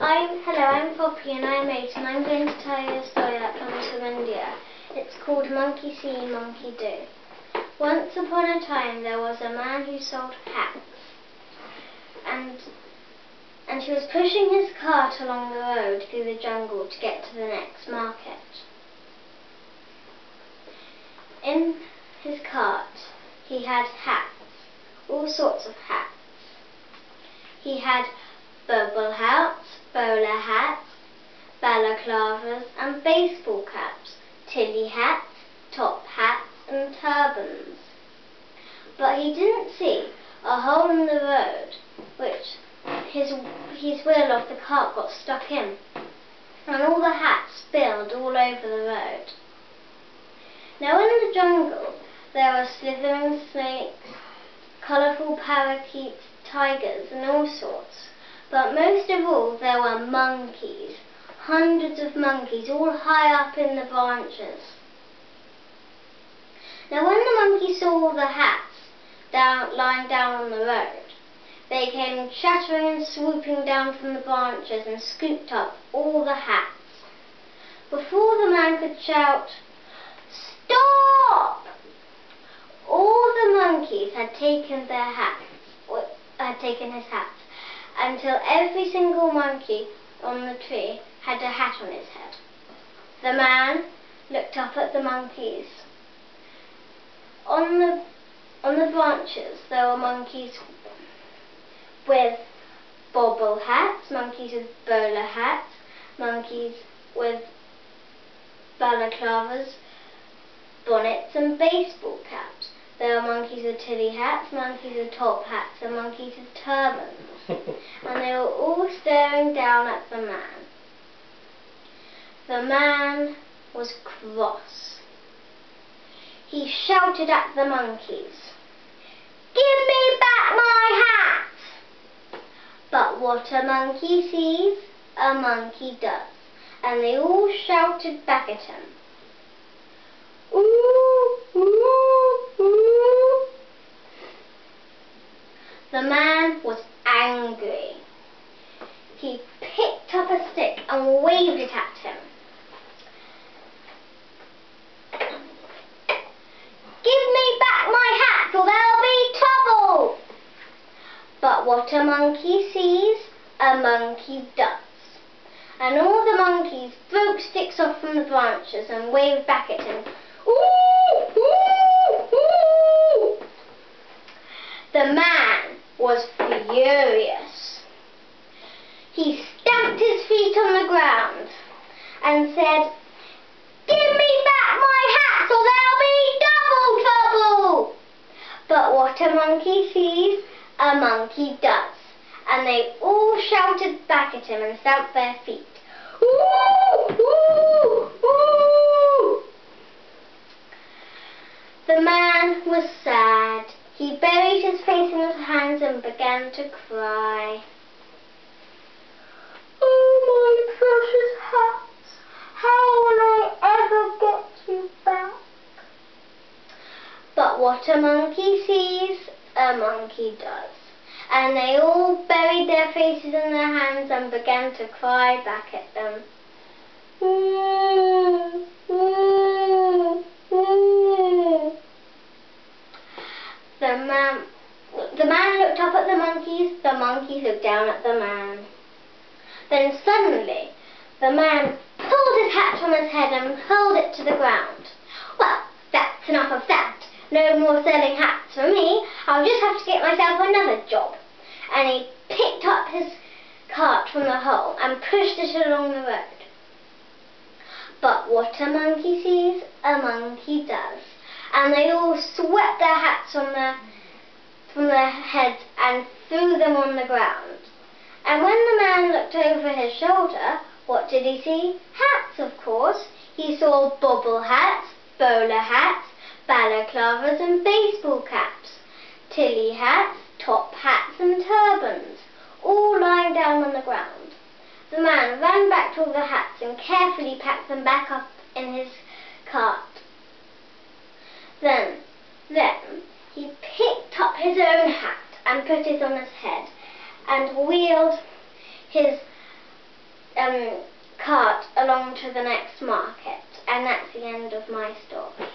I'm Poppy and I'm 8 and I'm going to tell you a story that comes from India. It's called Monkey See, Monkey Do. Once upon a time there was a man who sold hats, and he was pushing his cart along the road through the jungle to get to the next market. In his cart he had hats, all sorts of hats. He had bubble hats, bowler hats, balaclavas and baseball caps, tilly hats, top hats and turbans. But he didn't see a hole in the road which his wheel of the cart got stuck in, and all the hats spilled all over the road. Now in the jungle there were slithering snakes, colourful parakeets, tigers and all sorts. But most of all there were monkeys, hundreds of monkeys, all high up in the branches. Now when the monkeys saw all the hats lying down on the road, they came chattering and swooping down from the branches and scooped up all the hats. Before the man could shout, "Stop!" all the monkeys had taken their hats, or had taken his hats, until every single monkey on the tree had a hat on his head. The man looked up at the monkeys. On the branches there were monkeys with bobble hats, monkeys with bowler hats, monkeys with balaclavas, bonnets and baseball caps. There were monkeys with tilly hats, monkeys with top hats and monkeys with turbans. And they were all staring down at the man. The man was cross. He shouted at the monkeys, "Give me back my hat!" But what a monkey sees, a monkey does. And they all shouted back at him, "Ooh, ooh, ooh." The man was angry. He picked up a stick and waved it at him. "Give me back my hat or there'll be trouble!" But what a monkey sees, a monkey does. And all the monkeys broke sticks off from the branches and waved back at him. "Ooh, ooh, ooh." The man was furious. He stamped his feet on the ground and said, "Give me back my hat or there'll be double trouble!" But what a monkey sees, a monkey does. And they all shouted back at him and stamped their feet. "Ooh, ooh, ooh." The man was sad. He buried his face in his hands and began to cry. "Oh, my precious hats, how will I ever get you back?" But what a monkey sees, a monkey does. And they all buried their faces in their hands and began to cry back at them. "Ooh, ooh, ooh." The man looked up at the monkeys looked down at the man. Then suddenly the man pulled his hat from his head and hurled it to the ground. "Well, that's enough of that. No more selling hats for me. I'll just have to get myself another job." And he picked up his cart from the hole and pushed it along the road. But what a monkey sees, a monkey does. And they all swept their hats from their heads and threw them on the ground. And when the man looked over his shoulder, what did he see? Hats, of course. He saw bobble hats, bowler hats, balaclavas and baseball caps, tilly hats, top hats and turbans, all lying down on the ground. The man ran back to all the hats and carefully packed them back up in his cart. Then he picked up his own hat and put it on his head and wheeled his cart along to the next market, and that's the end of my story.